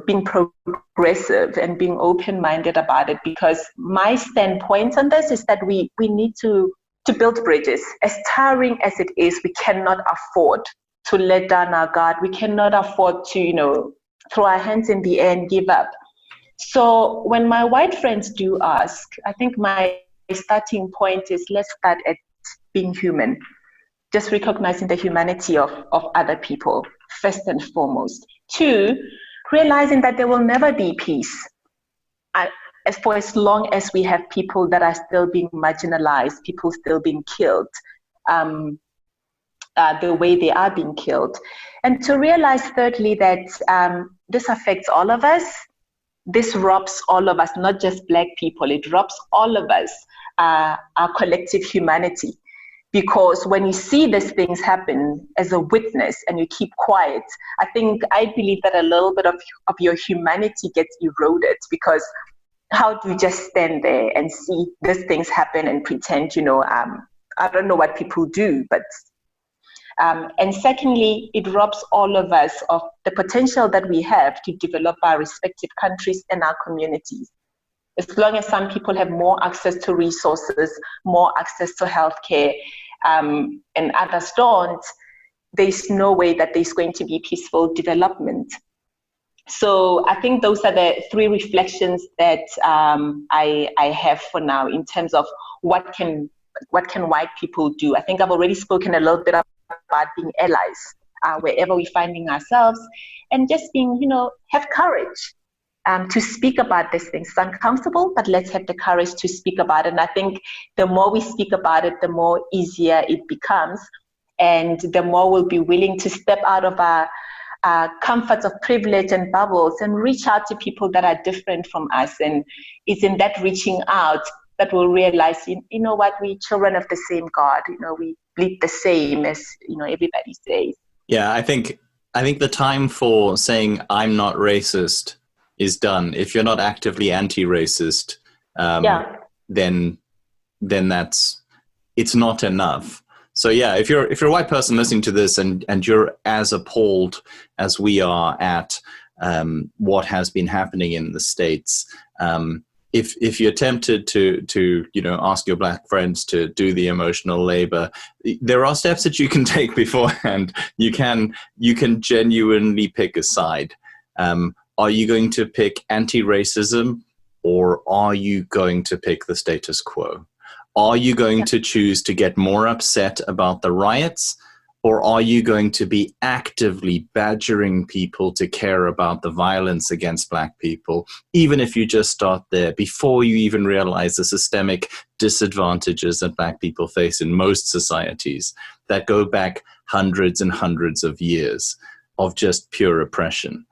being progressive and being open-minded about it, because my standpoint on this is that we need to build bridges. As tiring as it is, we cannot afford to let down our guard. We cannot afford to, throw our hands in the air and give up. So when my white friends do ask, I think my starting point is, let's start at being human. Just recognizing the humanity of other people, first and foremost. 2, realizing that there will never be peace as long as we have people that are still being marginalized, people still being killed the way they are being killed. And to realize, thirdly, that this affects all of us. This robs all of us, not just Black people. It robs all of us, our collective humanity. Because when you see these things happen as a witness and you keep quiet, I believe that a little bit of your humanity gets eroded, because how do you just stand there and see these things happen and pretend, I don't know what people do, but and secondly, it robs all of us of the potential that we have to develop our respective countries and our communities. As long as some people have more access to resources, more access to healthcare, and others don't, there's no way that there's going to be peaceful development. So I think those are the 3 reflections that I have for now in terms of what can white people do. I think I've already spoken a little bit about being allies wherever we're finding ourselves, and just being, have courage to speak about these things. It's uncomfortable, but let's have the courage to speak about it. And I think the more we speak about it, the more easier it becomes, and the more we'll be willing to step out of our comforts of privilege and bubbles and reach out to people that are different from us. And it's in that reaching out that we'll realize, you know what, we're children of the same God. We bleed the same, as everybody says. Yeah, I think the time for saying I'm not racist is done. If you're not actively anti-racist, then it's not enough. So yeah, if you're a white person listening to this and you're as appalled as we are at what has been happening in the States, if you're tempted to ask your black friends to do the emotional labor, there are steps that you can take beforehand. You can genuinely pick a side. Are you going to pick anti-racism, or are you going to pick the status quo? Are you going to choose to get more upset about the riots, or are you going to be actively badgering people to care about the violence against black people, even if you just start there before you even realize the systemic disadvantages that black people face in most societies that go back hundreds and hundreds of years of just pure oppression?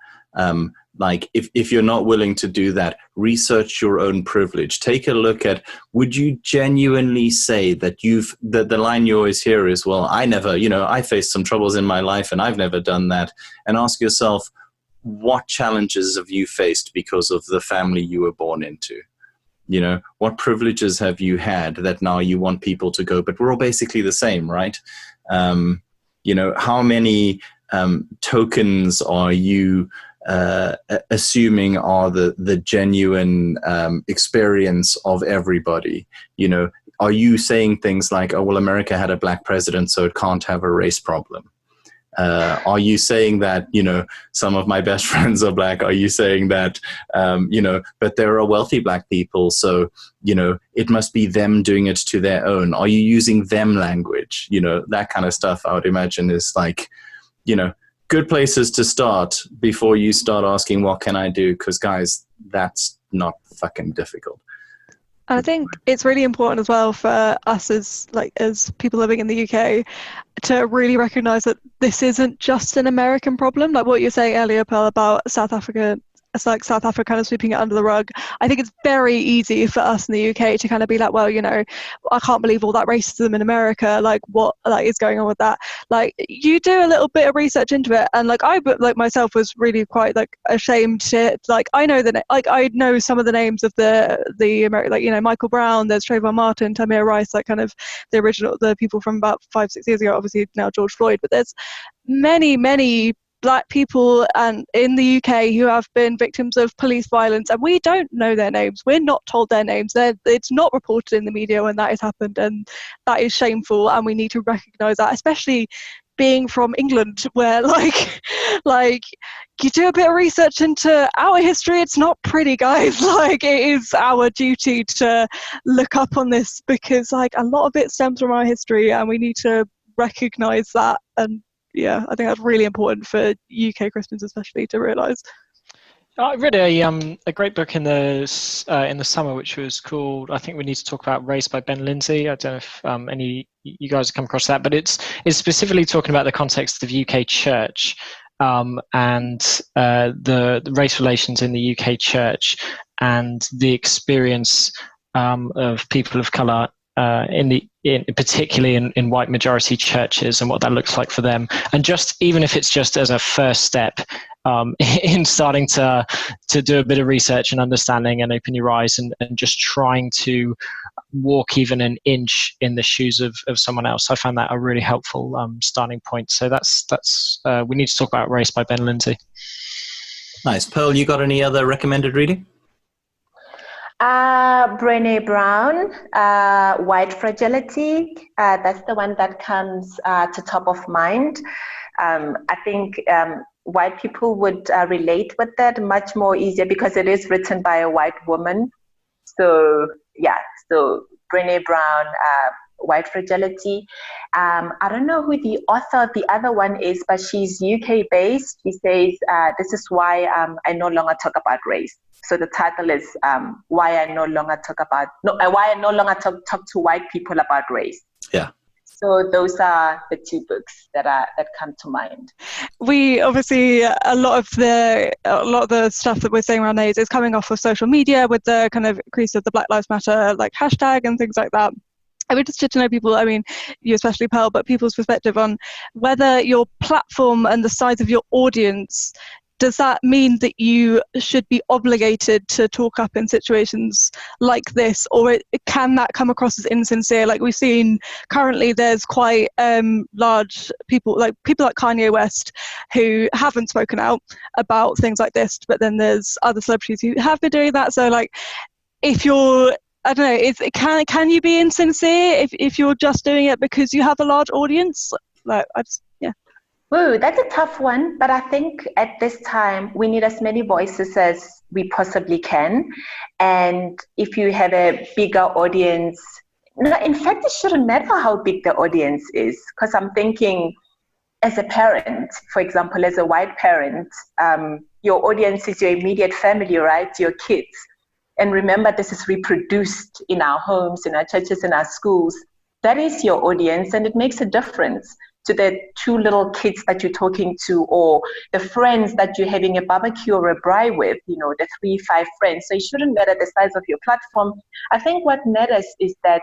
If you're not willing to do that, research your own privilege. Take a look at, would you genuinely say that the line you always hear is, well, I faced some troubles in my life and I've never done that. And ask yourself, what challenges have you faced because of the family you were born into? What privileges have you had that now you want people to go, but we're all basically the same, right? How many tokens are you assuming are the genuine experience of everybody? Are you saying things like, oh, well, America had a black president, so it can't have a race problem? Are you saying that, some of my best friends are black? Are you saying that, but there are wealthy black people, so, it must be them doing it to their own? Are you using them language? That kind of stuff, I would imagine, is like, good places to start before you start asking, what can I do? Because guys, that's not fucking difficult. I think it's really important as well for us as people living in the UK to really recognise that this isn't just an American problem. Like what you were saying earlier, Pearl, about South Africa. It's like South Africa kind of sweeping it under the rug. I think it's very easy for us in the UK to kind of be like, well, I can't believe all that racism in America. Like, what is going on with that? Like, you do a little bit of research into it, and I myself was really quite ashamed to I know some of the names of the American, Michael Brown. There's Trayvon Martin, Tamir Rice, the people from about 5-6 years ago. Obviously now George Floyd, but there's many black people and in the UK who have been victims of police violence, and we don't know their names. We're not told their names. It's not reported in the media when that has happened, and that is shameful, and we need to recognise that, especially being from England, where you do a bit of research into our history. It's not pretty, guys. It is our duty to look up on this, because a lot of it stems from our history, and we need to recognise that. And yeah, I think that's really important for UK Christians especially to realise. I read a great book in the summer, which was called, I think We Need to Talk About Race, by Ben Lindsay. I don't know if any you guys have come across that, but it's specifically talking about the context of UK church and the race relations in the UK church and the experience of people of colour particularly in white majority churches, and what that looks like for them. And just even if it's just as a first step in starting to do a bit of research and understanding and open your eyes and just trying to walk even an inch in the shoes of someone else. I found that a really helpful starting point. So that's We Need to Talk About Race by Ben Lindsay. Nice. Pearl, you got any other recommended reading? Brené Brown, White Fragility. That's the one that comes to top of mind. I think white people would relate with that much more easier because it is written by a white woman. So Brené Brown, White Fragility. I don't know who the author of the other one is, but she's UK based. She says, this is why I no longer talk about race. So the title is why I no longer talk to white people about race. Yeah. So those are the two books that come to mind. We obviously, a lot of the stuff that we're saying around AIDS is coming off of social media with the kind of increase of the Black Lives Matter like hashtag and things like that. I'm interested to know people, I mean, you especially, Pearl, but people's perspective on whether your platform and the size of your audience, does that mean that you should be obligated to talk up in situations like this, or can that come across as insincere? Like we've seen currently, there's quite large people like Kanye West who haven't spoken out about things like this, but then there's other celebrities who have been doing that. So like, if you're, I don't know, can you be insincere if you're just doing it because you have a large audience? Like yeah. Ooh, that's a tough one, but I think at this time we need as many voices as we possibly can. And if you have a bigger audience, no, in fact, it shouldn't matter how big the audience is, because I'm thinking as a parent, for example, as a white parent, your audience is your immediate family, right? Your kids. And remember, this is reproduced in our homes, in our churches, in our schools. That is your audience, and it makes a difference to the two little kids that you're talking to, or the friends that you're having a barbecue or a braai with, you know, the 3-5 friends. So it shouldn't matter the size of your platform. I think what matters is that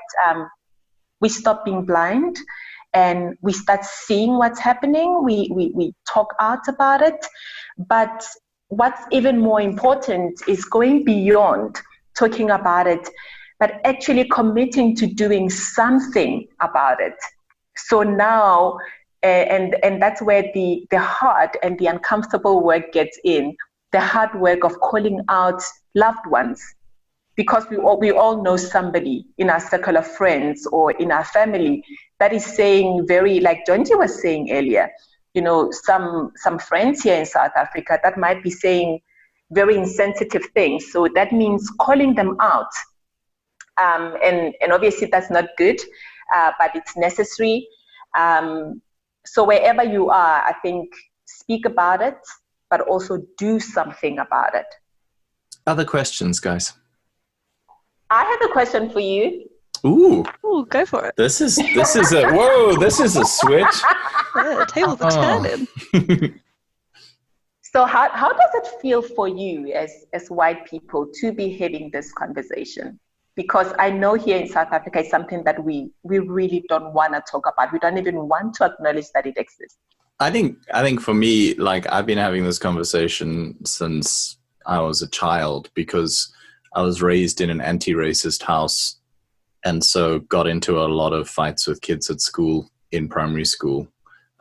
we stop being blind and we start seeing what's happening. We talk out about it. But what's even more important is going beyond talking about it, but actually committing to doing something about it. So now, and that's where the hard and the uncomfortable work gets in, the hard work of calling out loved ones, because we all know somebody in our circle of friends or in our family that is saying very, like Jonty was saying earlier, you know, some friends here in South Africa that might be saying very insensitive things. So that means calling them out. And obviously that's not good, but it's necessary. So wherever you are, I think speak about it, but also do something about it. Other questions, guys? I have a question for you. Ooh, go for it. This is a whoa! This is a switch. Yeah, tables are turning. So how does it feel for you as white people to be having this conversation? Because I know here in South Africa it's something that we really don't want to talk about. We don't even want to acknowledge that it exists. I think for me, like, I've been having this conversation since I was a child, because I was raised in an anti-racist house, and so got into a lot of fights with kids at school, in primary school,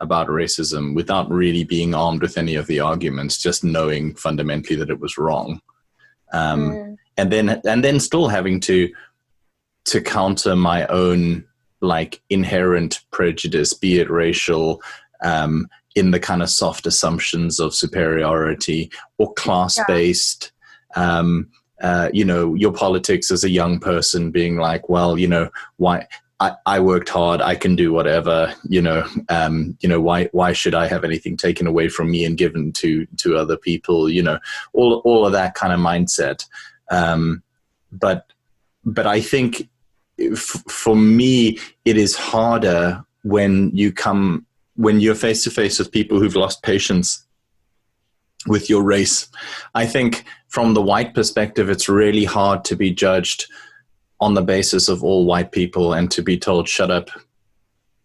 about racism without really being armed with any of the arguments, just knowing fundamentally that it was wrong. And then still having to counter my own like inherent prejudice, be it racial, in the kind of soft assumptions of superiority or class-based, you know, your politics as a young person being like, well, you know, why I worked hard, I can do whatever, you know, why should I have anything taken away from me and given to other people, you know, all of that kind of mindset. But I think for me, it is harder when you're face to face with people who've lost patience with your race. I think from the white perspective, it's really hard to be judged on the basis of all white people and to be told, shut up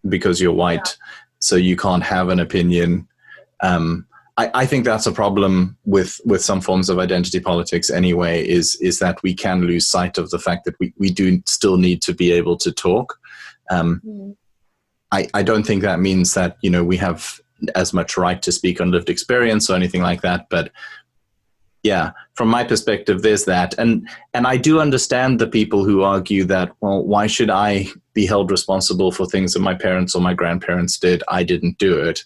because you're white, so you can't have an opinion. I think that's a problem with some forms of identity politics anyway, is that we can lose sight of the fact that we do still need to be able to talk. I don't think that means that, you know, we have as much right to speak on lived experience or anything like that. But yeah, from my perspective, there's that. And I do understand the people who argue that, well, why should I be held responsible for things that my parents or my grandparents did? I didn't do it.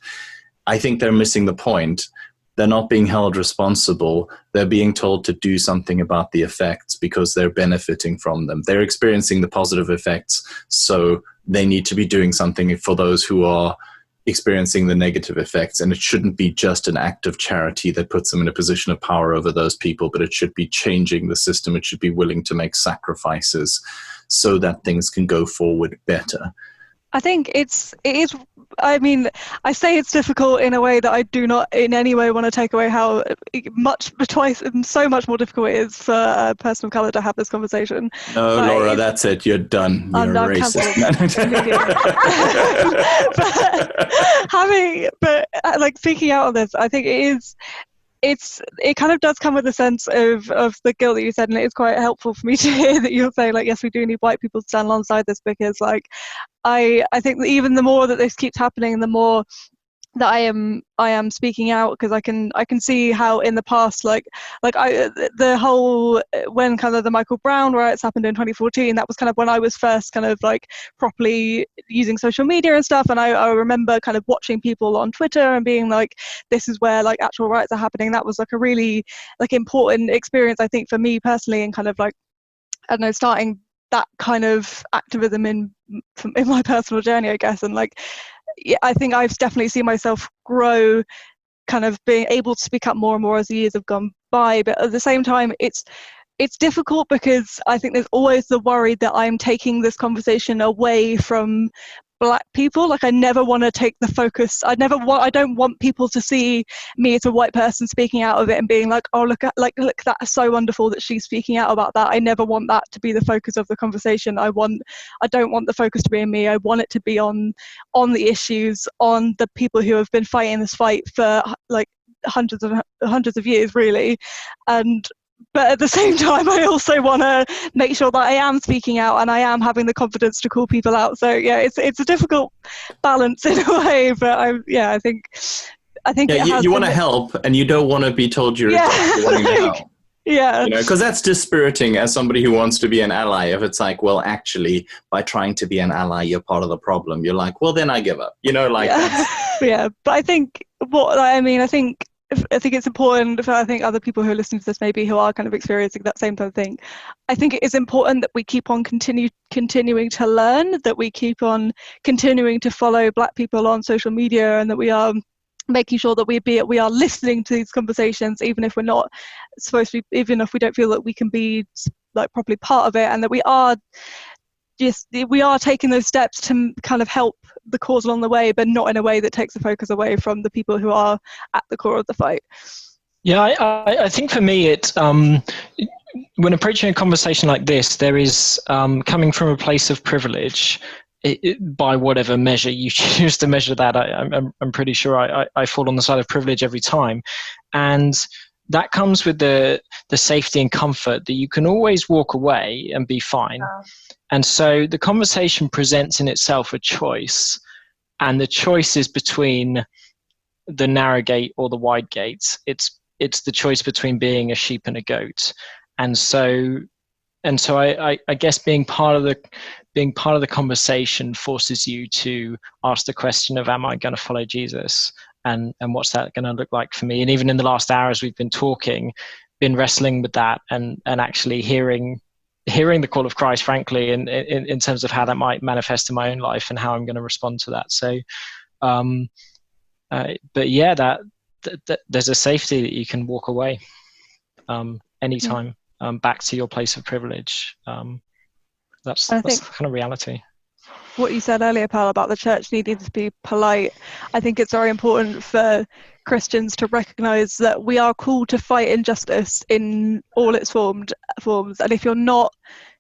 I think they're missing the point. They're not being held responsible. They're being told to do something about the effects because they're benefiting from them. They're experiencing the positive effects, so they need to be doing something for those who are experiencing the negative effects. And it shouldn't be just an act of charity that puts them in a position of power over those people, but it should be changing the system. It should be willing to make sacrifices so that things can go forward better. I think it is, I mean, I say it's difficult in a way that I do not in any way want to take away how so much more difficult it is for a person of colour to have this conversation. No, but Laura, that's it. You're done. You're racist. but like speaking out on this, I think it kind of does come with a sense of the guilt that you said, and it is quite helpful for me to hear that you're saying, like, yes, we do need white people to stand alongside this, because like I think that even the more that this keeps happening, the more that I am speaking out, because I can see how in the past, the whole, when kind of the Michael Brown riots happened in 2014, that was kind of when I was first kind of like properly using social media and stuff, and I remember kind of watching people on Twitter and being like, this is where like actual riots are happening. That was like a really like important experience, I think, for me personally, and kind of like, I don't know, starting that kind of activism in my personal journey, I guess. And like, yeah, I think I've definitely seen myself grow, kind of being able to speak up more and more as the years have gone by. But at the same time, it's difficult, because I think there's always the worry that I'm taking this conversation away from Black people. Like, I never want to take the focus. I don't want people to see me as a white person speaking out of it and being like, oh, look, that's so wonderful that she's speaking out about that. I never want that to be the focus of the conversation. I don't want the focus to be on me. I want it to be on the issues, on the people who have been fighting this fight for like hundreds of years, really. But at the same time, I also want to make sure that I am speaking out and I am having the confidence to call people out. So yeah, it's a difficult balance in a way. But I think you want to help, and you don't want to be told you're wanting to help. Yeah, because that's dispiriting as somebody who wants to be an ally. If it's like, well, actually, by trying to be an ally, you're part of the problem. You're like, well, then I give up. Yeah. But I think I think it's important for other people who are listening to this, maybe who are kind of experiencing that same type of thing. I think it is important that we keep on continuing to learn, that we keep on continuing to follow Black people on social media, and that we are making sure that we are listening to these conversations, even if we're not supposed to be, even if we don't feel that we can be like properly part of it, and that we are taking those steps to kind of help the cause along the way, but not in a way that takes the focus away from the people who are at the core of the fight. Yeah, I think for me, when approaching a conversation like this, there is coming from a place of privilege, by whatever measure you choose to measure that. I'm pretty sure I fall on the side of privilege every time, and that comes with the safety and comfort that you can always walk away and be fine. And so the conversation presents in itself a choice, and the choice is between the narrow gate or the wide gate. It's the choice between being a sheep and a goat. And so I guess being part of the conversation forces you to ask the question of, am I going to follow Jesus? And what's that going to look like for me? And even in the last hours we've been talking, been wrestling with that, and actually hearing the call of Christ, frankly, in terms of how that might manifest in my own life and how I'm going to respond to that. So, but yeah, that there's a safety that you can walk away anytime back to your place of privilege. That's the kind of reality. What you said earlier, Pearl, about the church needing to be polite, I think it's very important for Christians to recognise that we are called to fight injustice in all its forms. And if you're not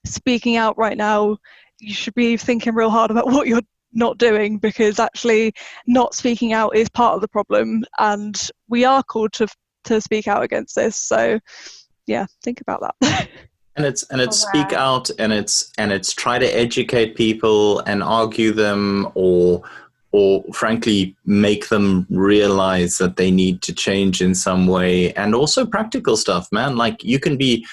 speaking out right now, you should be thinking real hard about what you're not doing, because actually not speaking out is part of the problem, and we are called to speak out against this. So yeah, think about that. And it's speak out, and it's try to educate people and argue them, or frankly make them realize that they need to change in some way. And also practical stuff, man. Like you can be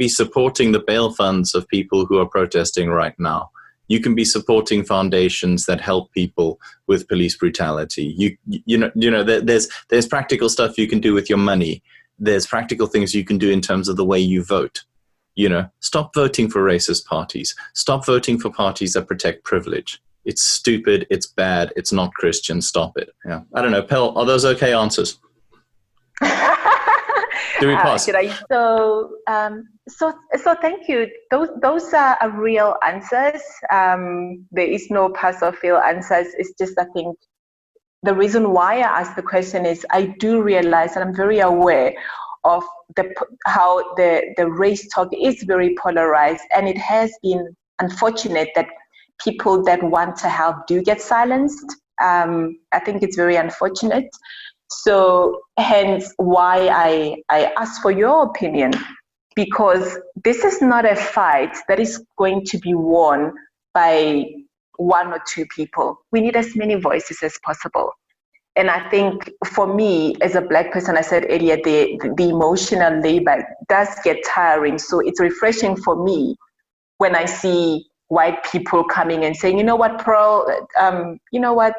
supporting the bail funds of people who are protesting right now. You can be supporting foundations that help people with police brutality. There's practical stuff you can do with your money. There's practical things you can do in terms of the way you vote. Stop voting for racist parties. Stop voting for parties that protect privilege. it's stupid, it's bad, it's not Christian, stop it. Yeah. I don't know, Pearl, are those okay answers? Do we pass? So thank you. Those are real answers. There is no pass or fail answers. It's just, I think, the reason why I asked the question is I do realize, and I'm very aware of how the race talk is very polarized, and it has been unfortunate that people that want to help do get silenced. I think it's very unfortunate. So hence why I ask for your opinion, because this is not a fight that is going to be won by one or two people. We need as many voices as possible. And I think for me, as a Black person, I said earlier, the emotional labor does get tiring. So it's refreshing for me when I see white people coming and saying, you know what, Pearl, you know what,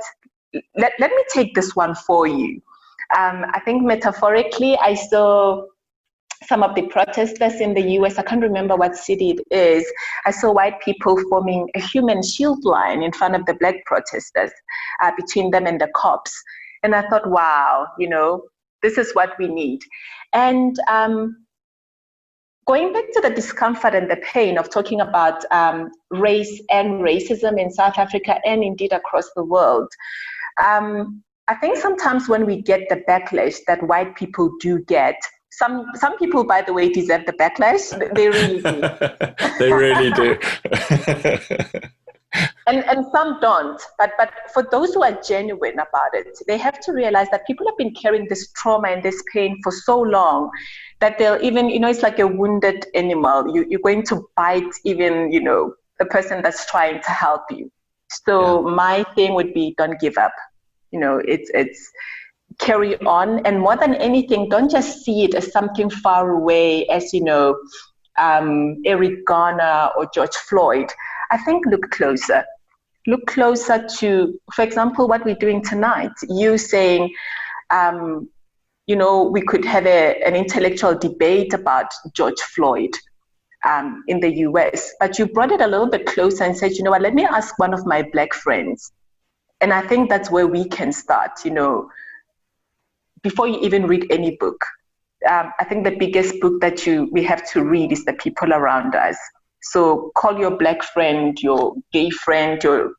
let me take this one for you. I think metaphorically, I saw some of the protesters in the US, I can't remember what city it is, I saw white people forming a human shield line in front of the Black protesters, between them and the cops. And I thought, wow, this is what we need. And going back to the discomfort and the pain of talking about race and racism in South Africa and indeed across the world, I think sometimes when we get the backlash that white people do get, some people, by the way, deserve the backlash. They really do. They really do. and some don't. But for those who are genuine about it, they have to realize that people have been carrying this trauma and this pain for so long that they'll even, it's like a wounded animal. You're going to bite even, the person that's trying to help you. So my thing would be, don't give up. It's carry on, and more than anything, don't just see it as something far away, as Eric Garner or George Floyd. I think look closer to, for example, what we're doing tonight. You saying, we could have an intellectual debate about George Floyd in the US, but you brought it a little bit closer and said, let me ask one of my Black friends. And I think that's where we can start, before you even read any book. I think the biggest book that we have to read is the people around us. So call your Black friend, your gay friend, your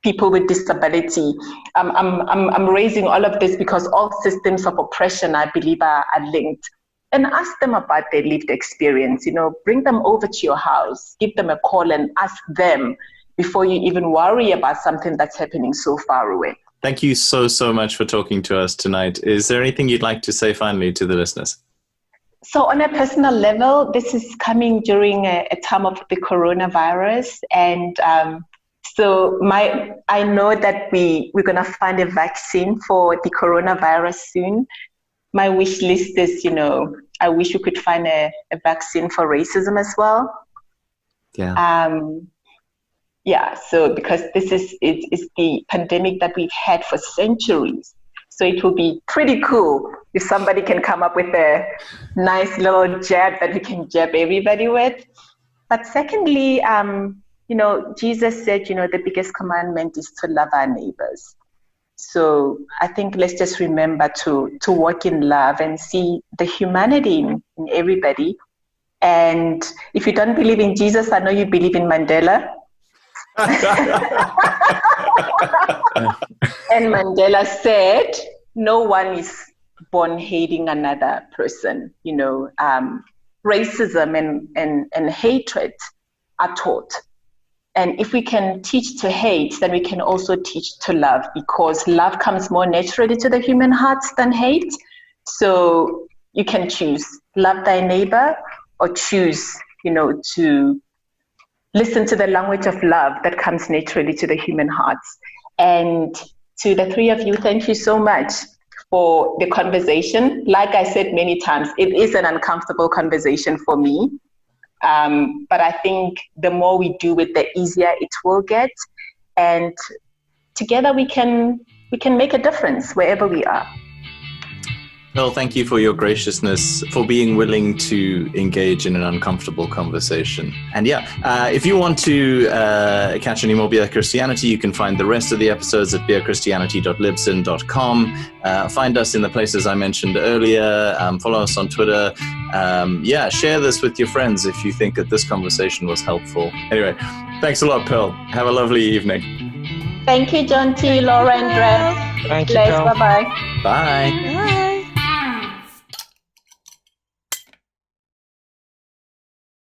people with disability. I'm raising all of this because all systems of oppression, I believe, are linked. And ask them about their lived experience. Bring them over to your house, give them a call and ask them before you even worry about something that's happening so far away. Thank you so much for talking to us tonight. Is there anything you'd like to say finally to the listeners? So on a personal level, this is coming during a time of the coronavirus. And so I know that we're going to find a vaccine for the coronavirus soon. My wish list is, I wish we could find a vaccine for racism as well. Yeah. So because this is the pandemic that we've had for centuries. So it will be pretty cool if somebody can come up with a nice little jab that we can jab everybody with. But secondly, Jesus said, the biggest commandment is to love our neighbors. So I think let's just remember to walk in love and see the humanity in everybody. And if you don't believe in Jesus, I know you believe in Mandela. And Mandela said, no one is born hating another person. Racism and hatred are taught. And if we can teach to hate, then we can also teach to love, because love comes more naturally to the human hearts than hate. So you can choose love thy neighbor, or choose, to listen to the language of love that comes naturally to the human hearts. And to the three of you, thank you so much for the conversation. Like I said many times, it is an uncomfortable conversation for me. But I think the more we do it, the easier it will get. And together we can make a difference wherever we are. Pearl, thank you for your graciousness, for being willing to engage in an uncomfortable conversation. And if you want to catch any more Beer Christianity, you can find the rest of the episodes at beerchristianity.libsyn.com. Find us in the places I mentioned earlier. Follow us on Twitter. Share this with your friends if you think that this conversation was helpful. Anyway, thanks a lot, Pearl. Have a lovely evening. Thank you, Jonty, Lau-Lau and Drabs. Thank you, Bless. Pearl. Bye-bye. Bye. Bye.